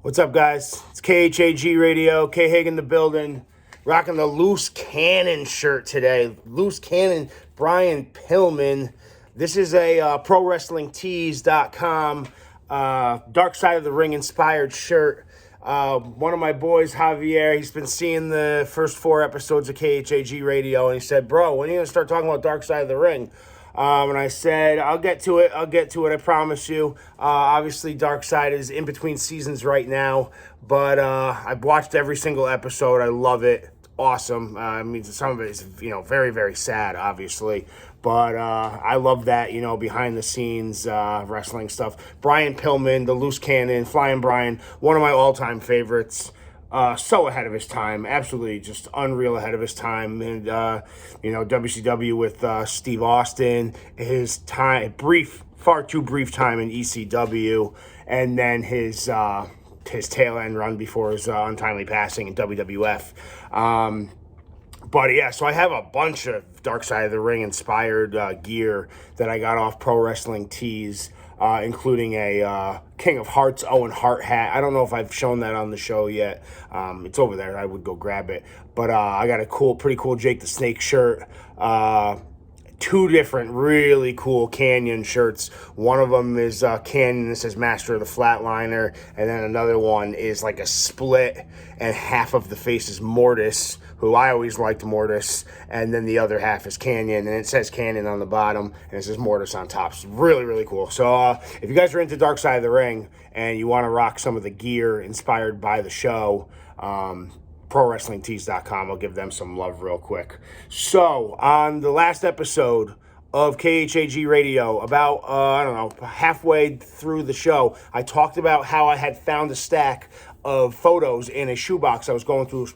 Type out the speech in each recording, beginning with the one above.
What's up, guys? It's K-hag Radio, K-hag in the building, rocking the Loose Cannon shirt today. Loose Cannon, Bryan Pillman. This is a ProWrestlingTees.com Dark Side of the Ring inspired shirt. One of my boys, Javier, he's been seeing the first 4 episodes of K-hag Radio, and he said, bro, when are you going to start talking about Dark Side of the Ring? And I said, I'll get to it, I promise you. Obviously, Dark Side is in between seasons right now, but I've watched every single episode. I love it. It's awesome. I mean, some of it is, very, very sad, obviously. But I love that, behind the scenes wrestling stuff. Bryan Pillman, the Loose Cannon, Flying Bryan, one of my all-time favorites. So ahead of his time, absolutely just unreal ahead of his time. And, WCW with Steve Austin, his time, far too brief time in ECW, and then his tail end run before his untimely passing in WWF. But yeah, so I have a bunch of Dark Side of the Ring inspired gear that I got off Pro Wrestling Tees. Including a King of Hearts Owen Hart hat. I don't know if I've shown that on the show yet. It's over there. I would go grab it. But I got a pretty cool Jake the Snake shirt. 2 different really cool Canyon shirts. One of them is Canyon that says Master of the Flatliner, and then another one is like a split, and half of the face is Mortis, who I always liked Mortis, and then the other half is Canyon, and it says Canyon on the bottom, and it says Mortis on top. It's really, really cool. So if you guys are into Dark Side of the Ring and you want to rock some of the gear inspired by the show, ProWrestlingTees.com. I'll give them some love real quick. So, on the last episode of KHAG Radio, about, halfway through the show, I talked about how I had found a stack of photos in a shoebox. I was going through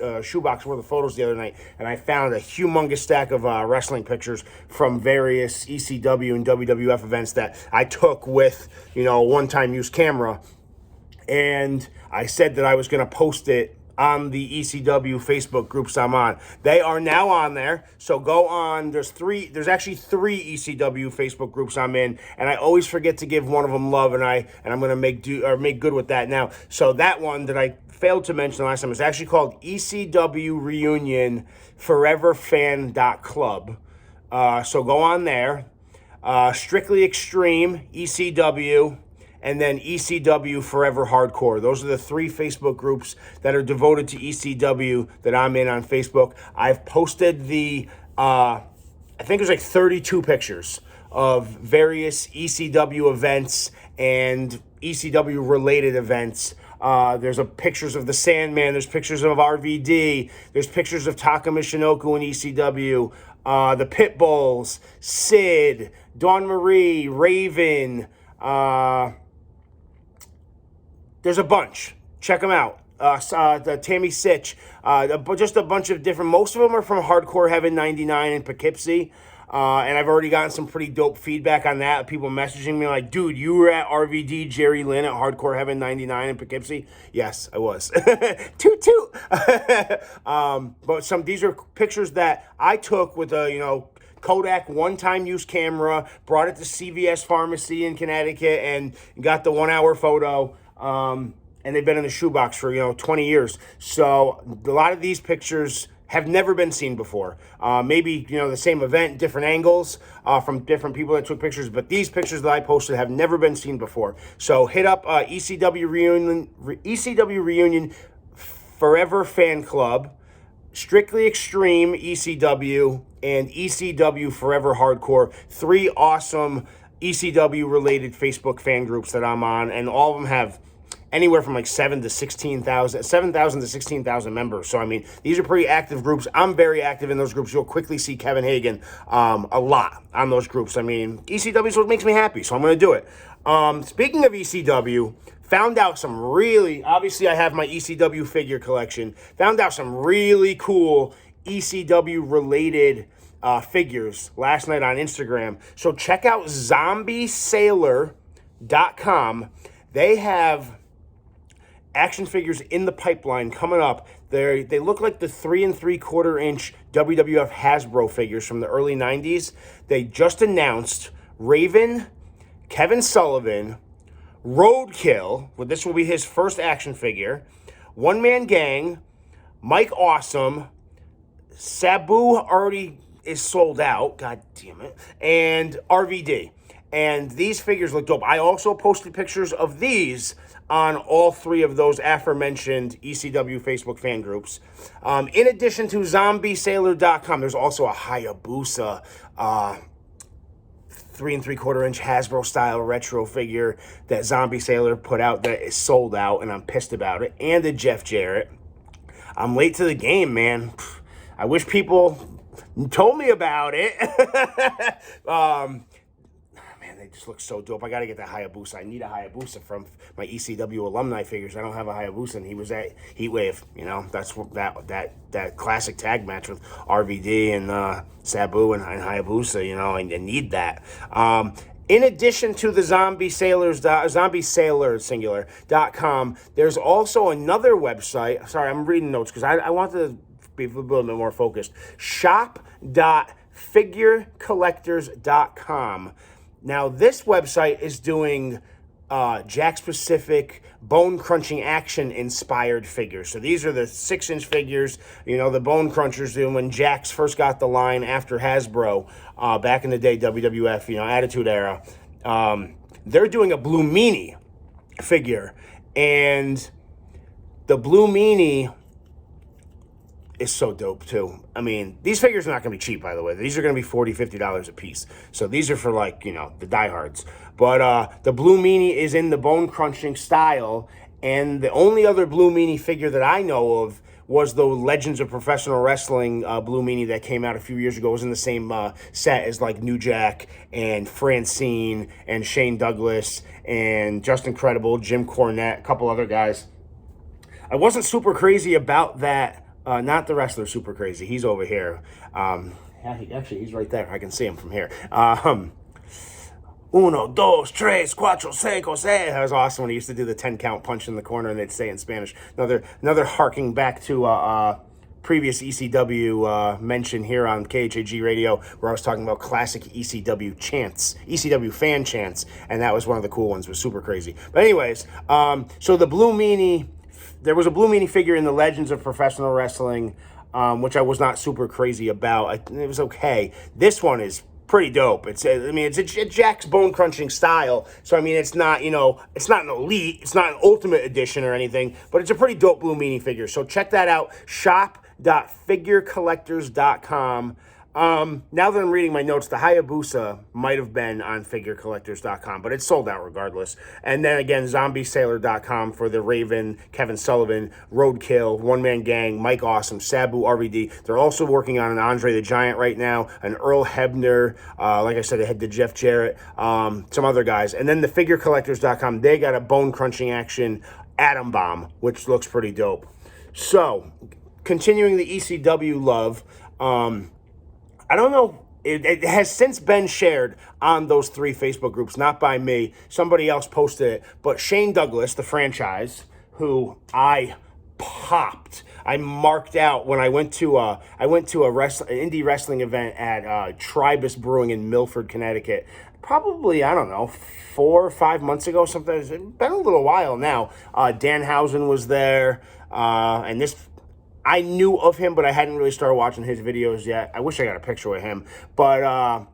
a shoebox worth of photos the other night, and I found a humongous stack of wrestling pictures from various ECW and WWF events that I took with, a one-time use camera. And I said that I was going to post it on the ECW Facebook groups I'm on. They are now on there, so go on. There's actually 3 ECW Facebook groups I'm in, and I always forget to give one of them love, and I'm gonna make good with that now. So that one that I failed to mention last time is actually called ECW Reunion Forever Fan.club. So go on there. Strictly Extreme ECW, and then ECW Forever Hardcore. Those are the 3 Facebook groups that are devoted to ECW that I'm in on Facebook. I've posted I think there's like 32 pictures of various ECW events and ECW related events. There's pictures of the Sandman, there's pictures of RVD, there's pictures of Taka Michinoku in ECW, the Pitbulls, Sid, Dawn Marie, Raven, there's a bunch. Check them out. The Tammy Sitch. Just a bunch of different. Most of them are from Hardcore Heaven 99 in Poughkeepsie. And I've already gotten some pretty dope feedback on that. People messaging me like, dude, you were at RVD Jerry Lynn at Hardcore Heaven 99 in Poughkeepsie? Yes, I was. Toot toot. But these are pictures that I took with a, Kodak one-time use camera, brought it to CVS Pharmacy in Connecticut, and got the 1-hour photo. And they've been in the shoebox for, 20 years. So a lot of these pictures have never been seen before. Maybe, the same event, different angles from different people that took pictures. But these pictures that I posted have never been seen before. So hit up ECW Reunion Forever Fan Club, Strictly Extreme ECW, and ECW Forever Hardcore. 3 awesome ECW-related Facebook fan groups that I'm on, and all of them have anywhere from like 7,000 to 16,000 members. So, I mean, these are pretty active groups. I'm very active in those groups. You'll quickly see Kevin Hagen a lot on those groups. I mean, ECW is what makes me happy, so I'm going to do it. Speaking of ECW, found out some obviously I have my ECW figure collection, found out some really cool ECW-related figures last night on Instagram. So check out zombiesailor.com. They have action figures in the pipeline coming up. They look like the 3 3/4 inch WWF Hasbro figures from the early 90s. They just announced Raven, Kevin Sullivan, Roadkill, well, this will be his first action figure. One Man Gang, Mike Awesome, Sabu already is sold out, god damn it, and RVD. And these figures look dope. I also posted pictures of these on all three of those aforementioned ECW Facebook fan groups. In addition to zombiesailor.com, there's also a Hayabusa 3 3/4 inch Hasbro style retro figure that Zombie Sailor put out that is sold out, and I'm pissed about it. And a Jeff Jarrett. I'm late to the game, man. I wish people told me about it. Man, they just look so dope. I got to get that Hayabusa. I need a Hayabusa from my ECW alumni figures. I don't have a Hayabusa, and he was at Heatwave. You know, that's that classic tag match with RVD and Sabu and Hayabusa. You know, and need that. In addition to the Zombie Sailor singular.com, there's also another website. Sorry, I'm reading notes because I want to be a little bit more focused. Shop.figurecollectors.com. Now, this website is doing Jack-specific bone-crunching action-inspired figures. So these are the 6-inch figures, you know, the Bone Crunchers doing when Jax first got the line after Hasbro back in the day, WWF, you know, Attitude Era. They're doing a Blue Meanie figure, and the Blue Meanie is so dope too. I mean, these figures are not going to be cheap, by the way. These are going to be $40, $50 a piece. So these are for, like, you know, the diehards. But the Blue Meanie is in the bone crunching style, and the only other Blue Meanie figure that I know of was the Legends of Professional Wrestling Blue Meanie that came out a few years ago. It was in the same set as, like, New Jack and Francine and Shane Douglas and Just Incredible, Jim Cornette, a couple other guys. I wasn't super crazy about that. Not the wrestler super crazy. He's over here. Actually, he's right there. I can see him from here. Uno, dos, tres, cuatro, cinco, seis. That was awesome when he used to do the 10 count punch in the corner and they'd say in Spanish. Another harking back to previous ECW mention here on KHAG Radio, where I was talking about classic ECW chants, ECW fan chants, and that was one of the cool ones. It was super crazy. But anyways, so the Blue Meanie. There was a Blue Meanie figure in the Legends of Professional Wrestling, which I was not super crazy about. It was okay. This one is pretty dope. It's a Jack's bone crunching style. So, I mean, it's not, you know, it's not an elite, it's not an ultimate edition or anything, but it's a pretty dope Blue Meanie figure. So check that out. Shop.figurecollectors.com. Now that I'm reading my notes, the Hayabusa might have been on figurecollectors.com, but it's sold out regardless. And then again, zombiesailor.com for the Raven, Kevin Sullivan, Roadkill, One Man Gang, Mike Awesome, Sabu, RVD. They're also working on an Andre the Giant right now, an Earl Hebner, like I said, they had the Jeff Jarrett, some other guys. And then the figurecollectors.com, they got a bone crunching action Atom Bomb, which looks pretty dope. So, continuing the ECW love, I don't know, it has since been shared on those 3 Facebook groups, not by me. Somebody else posted it. But Shane Douglas, the franchise, who I popped. I marked out when I went to an indie wrestling event at Tribus Brewing in Milford, Connecticut. Probably, I don't know, 4 or 5 months ago, something. It's been a little while now. Danhausen was there, and this... I knew of him, but I hadn't really started watching his videos yet. I wish I got a picture with him. But,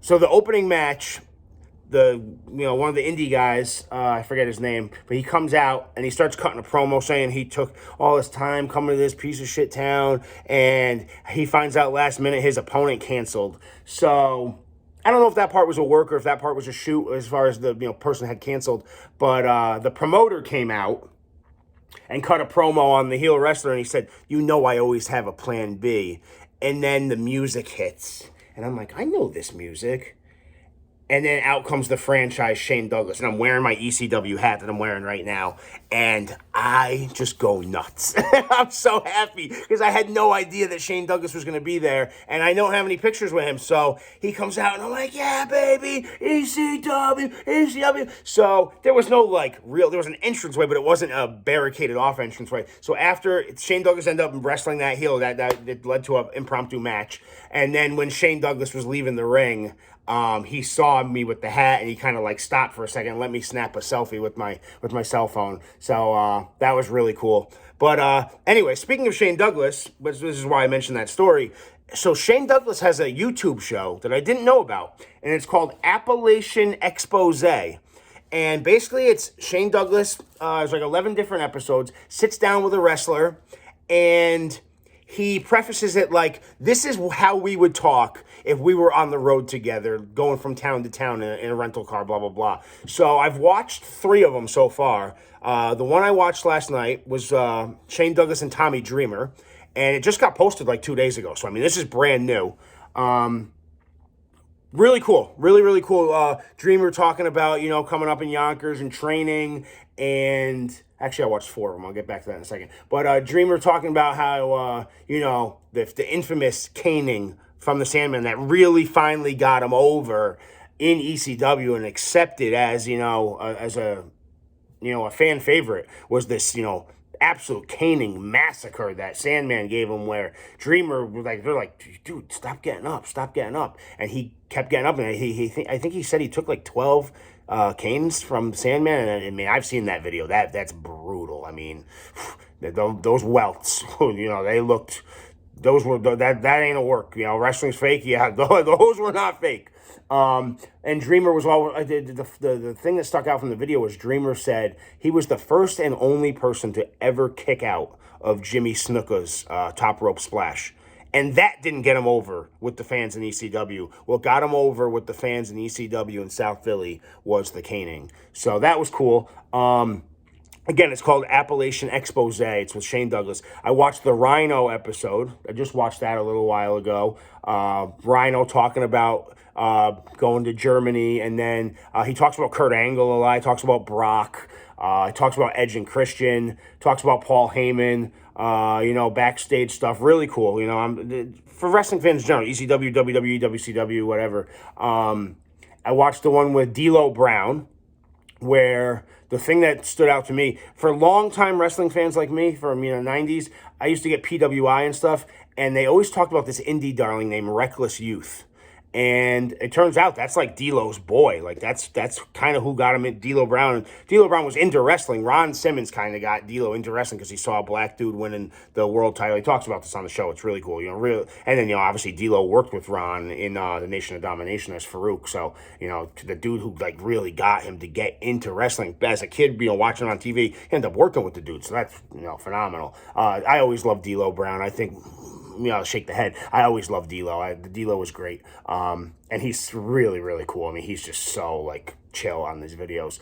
so the opening match, one of the indie guys, I forget his name, but he comes out and he starts cutting a promo saying he took all his time coming to this piece of shit town, and he finds out last minute his opponent canceled. So I don't know if that part was a work or if that part was a shoot as far as the person had canceled, but the promoter came out and cut a promo on the heel wrestler, and he said, I always have a plan B. And then the music hits. And I'm like, I know this music. And then out comes the franchise, Shane Douglas. And I'm wearing my ECW hat that I'm wearing right now. And I just go nuts. I'm so happy because I had no idea that Shane Douglas was going to be there. And I don't have any pictures with him. So he comes out and I'm like, yeah, baby, ECW. So there was no there was an entranceway, but it wasn't a barricaded off entranceway. So after Shane Douglas ended up wrestling that heel, that led to an impromptu match. And then when Shane Douglas was leaving the ring, he saw me with the hat and he kind of like stopped for a second and let me snap a selfie with my cell phone. So that was really cool. But anyway, speaking of Shane Douglas, this is why I mentioned that story. So Shane Douglas has a YouTube show that I didn't know about, and it's called Appalachian Expose. And basically it's Shane Douglas, there's like 11 different episodes, sits down with a wrestler, and he prefaces it like, this is how we would talk if we were on the road together, going from town to town in a rental car, blah, blah, blah. So I've watched 3 of them so far. The one I watched last night was Shane Douglas and Tommy Dreamer, and it just got posted like 2 days ago. So, I mean, this is brand new. Really cool. Really, really cool. Dreamer talking about, coming up in Yonkers and training. And actually, I watched 4 of them. I'll get back to that in a second. But Dreamer talking about how, the infamous caning from the Sandman that really finally got him over in ECW and accepted as, as a fan favorite was this, absolute caning massacre that Sandman gave him, where Dreamer was like, they're like, dude, stop getting up. And he kept getting up, and I think he said he took like 12 canes from Sandman. And I mean, I've seen that video. That's brutal. I mean, those welts, they looked, that ain't a work. Wrestling's fake. Yeah, those were not fake. And Dreamer was all, the thing that stuck out from the video was Dreamer said he was the first and only person to ever kick out of Jimmy Snuka's top rope splash. And that didn't get him over with the fans in ECW. What got him over with the fans in ECW in South Philly was the caning. So that was cool. Again, it's called Appalachian Expose. It's with Shane Douglas. I watched the Rhino episode. I just watched that a little while ago. Rhino talking about going to Germany, and then he talks about Kurt Angle a lot. He talks about Brock. He talks about Edge and Christian. Talks about Paul Heyman. Backstage stuff. Really cool. For wrestling fans in general, ECW, WWE, WCW, whatever. I watched the one with D'Lo Brown, where the thing that stood out to me, for longtime wrestling fans like me from 90s, I used to get PWI and stuff, and they always talked about this indie darling named Reckless Youth. And it turns out that's like D'Lo's boy. Like that's kind of who got him in. D'Lo Brown. D'Lo Brown was into wrestling. Ron Simmons kind of got D'Lo into wrestling because he saw a black dude winning the world title. He talks about this on the show. It's really cool. And then obviously D'Lo worked with Ron in the Nation of Domination as Farouk. So the dude who like really got him to get into wrestling as a kid, watching on TV, he ended up working with the dude. So that's phenomenal. I always loved D'Lo Brown. I think. I'll shake the head. I always loved D'Lo. D'Lo was great. And he's really, really cool. I mean, he's just so, like, chill on these videos.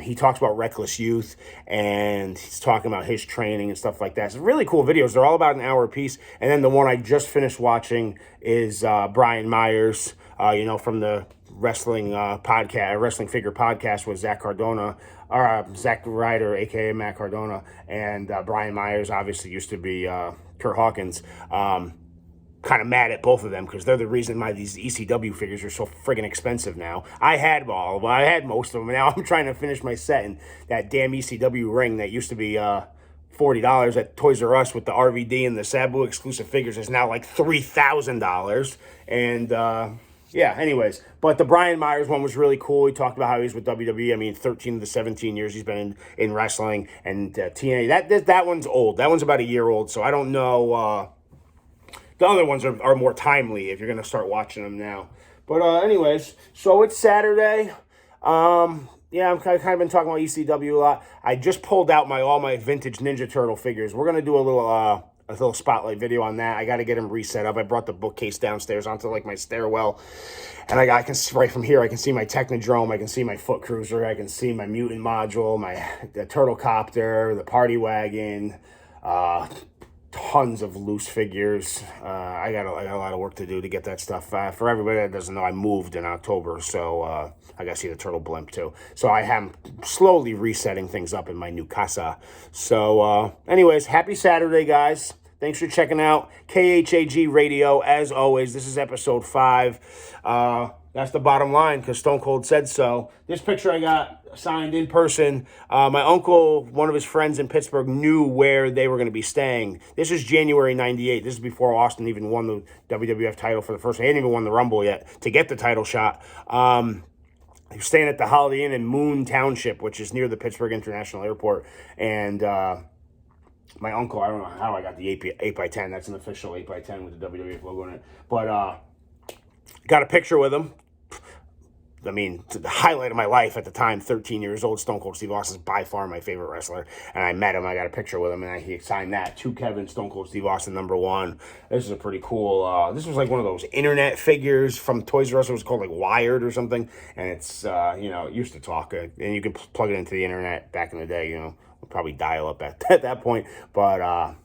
He talks about Reckless Youth, and he's talking about his training and stuff like that. It's really cool videos. They're all about an hour apiece. And then the one I just finished watching is Brian Myers, from the wrestling podcast, Wrestling Figure podcast with Zach Cardona, or Zach Ryder, a.k.a. Matt Cardona, and Brian Myers obviously used to be Kurt Hawkins. Kind of mad at both of them because they're the reason why these ECW figures are so friggin' expensive now. I had most of them, and now I'm trying to finish my set, and that damn ECW ring that used to be $40 at Toys R Us with the RVD and the Sabu exclusive figures is now like $3,000. And yeah, anyways, but the Brian Myers one was really cool. He talked about how he's with WWE. I mean, 13 of the 17 years he's been in wrestling, and TNA. That one's old. That one's about a year old, so I don't know. The other ones are more timely if you're going to start watching them now. But anyways, so it's Saturday. Yeah, I've kind of been talking about ECW a lot. I just pulled out all my vintage Ninja Turtle figures. We're going to do a little spotlight video on that. I got to get them reset up. I brought the bookcase downstairs onto like my stairwell, and I can right from here I can see my Technodrome, I can see my Foot Cruiser, I can see my Mutant Module, the Turtle Copter, the Party Wagon, tons of loose figures. I got a lot of work to do to get that stuff. For everybody that doesn't know, I moved in October, so I got to see the Turtle Blimp too. So I am slowly resetting things up in my new casa. So anyways, happy Saturday, guys. Thanks for checking out KHAG Radio. As always, this is episode 5. I That's the bottom line, because Stone Cold said so. This picture I got signed in person. My uncle, one of his friends in Pittsburgh, knew where they were going to be staying. This is January 98. This is before Austin even won the WWF title for the first time. He hadn't even won the Rumble yet to get the title shot. He was staying at the Holiday Inn in Moon Township, which is near the Pittsburgh International Airport. And my uncle, I don't know how I got the 8x10. That's an official 8x10 with the WWF logo in it. But got a picture with him. I mean, the highlight of my life at the time, 13 years old, Stone Cold Steve Austin is by far my favorite wrestler. And I met him, I got a picture with him, and he signed that to Kevin, Stone Cold Steve Austin, #1. This is a pretty cool, this was like one of those internet figures from Toys R Us. It was called like Wired or something. And it's, it used to talk, and you could plug it into the internet back in the day, probably dial up at that point. But,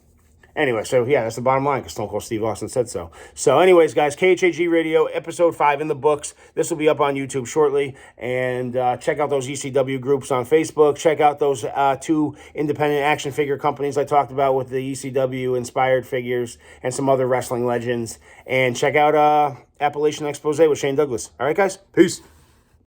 anyway, so yeah, that's the bottom line, because Stone Cold Steve Austin said so. So anyways, guys, KHAG Radio, episode 5 in the books. This will be up on YouTube shortly. And check out those ECW groups on Facebook. Check out those 2 independent action figure companies I talked about with the ECW-inspired figures and some other wrestling legends. And check out Appalachian Expose with Shane Douglas. All right, guys? Peace.